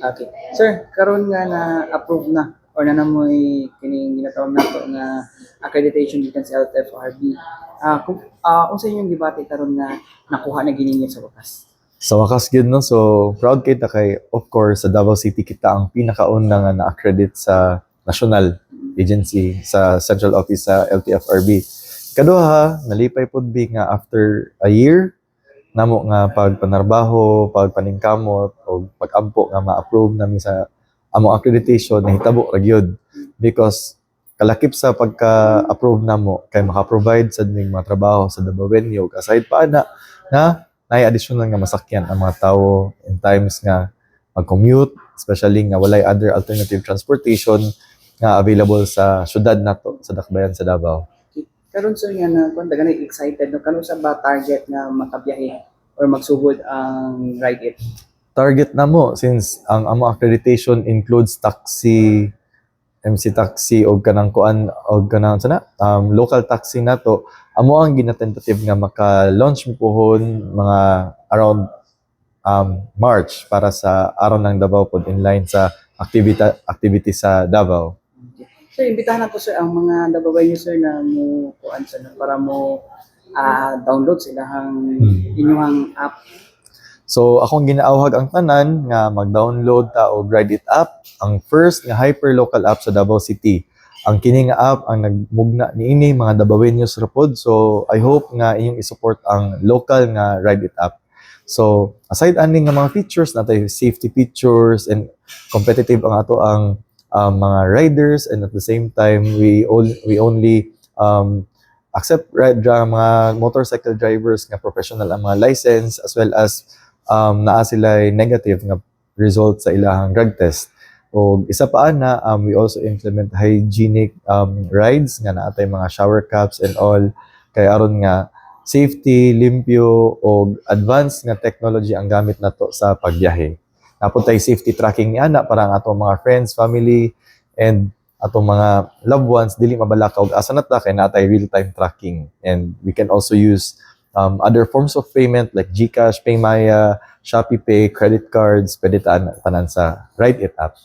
Okay. Sir, karon nga na approve na or na namoy kining ginatawag nato nga accreditation gikan sa LTFRB. Kung unsa inyong gibati karon nga nakuha na gininyo sa wakas? Sa wakas gyud no, so proud kita kay of course sa Davao City kita ang pinakauna nga na-accredit sa national agency sa central office sa LTFRB. Kaduha, nalipay pud bi nga after a year namo nga pagpanarbaho, pagpaningkamot o pag-ampo nga ma-approve nami sa among accreditation nahitabo ra gyud because kalakip sa pagka-approve namo kay maka-provide sa ning mga trabaho sa Dabawenyo aside pa ana na nay additional nga masakyan ang mga tawo in times nga mag-commute, especially nga walay other alternative transportation nga available sa syudad nato sa Dakbayan sa Davao. Karon sir nga na kun dagan excited no kanu sa ba target nga makabiyahe or magsugod ang Ride It? Target na mo since ang amo accreditation includes taxi, MC taxi og kanang kuan og kanang sana local taxi nato. Amo ang ginatentative nga maka-launch mi pohon mga around March para sa Araw ng Davao pod in line sa activity sa Davao. Okay. Sir, imbitahan na po sir ang mga Dabawenyo sir na mo kuan sa para mo download sila ang inyong app. So akong ginaawhag ang tanan nga mag-download ta og Ride It app, ang first nga hyper-local app sa Davao City. Ang kini nga app ang nagmugna niini mga Dabawenyos ra pod. So I hope nga inyong i-support ang local nga Ride It app. So aside ani nga mga features natay safety features and competitive ang ato ang mga riders, and at the same time we only accept mga motorcycle drivers nga professional ang mga license as well as naa sila negative nga result sa ilahang drug test. O isa pa ana, we also implement hygienic rides nga naatay mga shower caps and all kay aron nga safety, limpyo o advanced nga technology ang gamit nato sa pagbiyahe. Napuntay safety tracking ni ana para ang atong mga friends, family and atong mga loved ones dili mabalakaw og asa nata kay natay real-time tracking, and we can also use other forms of payment like GCash, Paymaya, Shopee Pay, credit cards, pwede tanan sa Ride It app.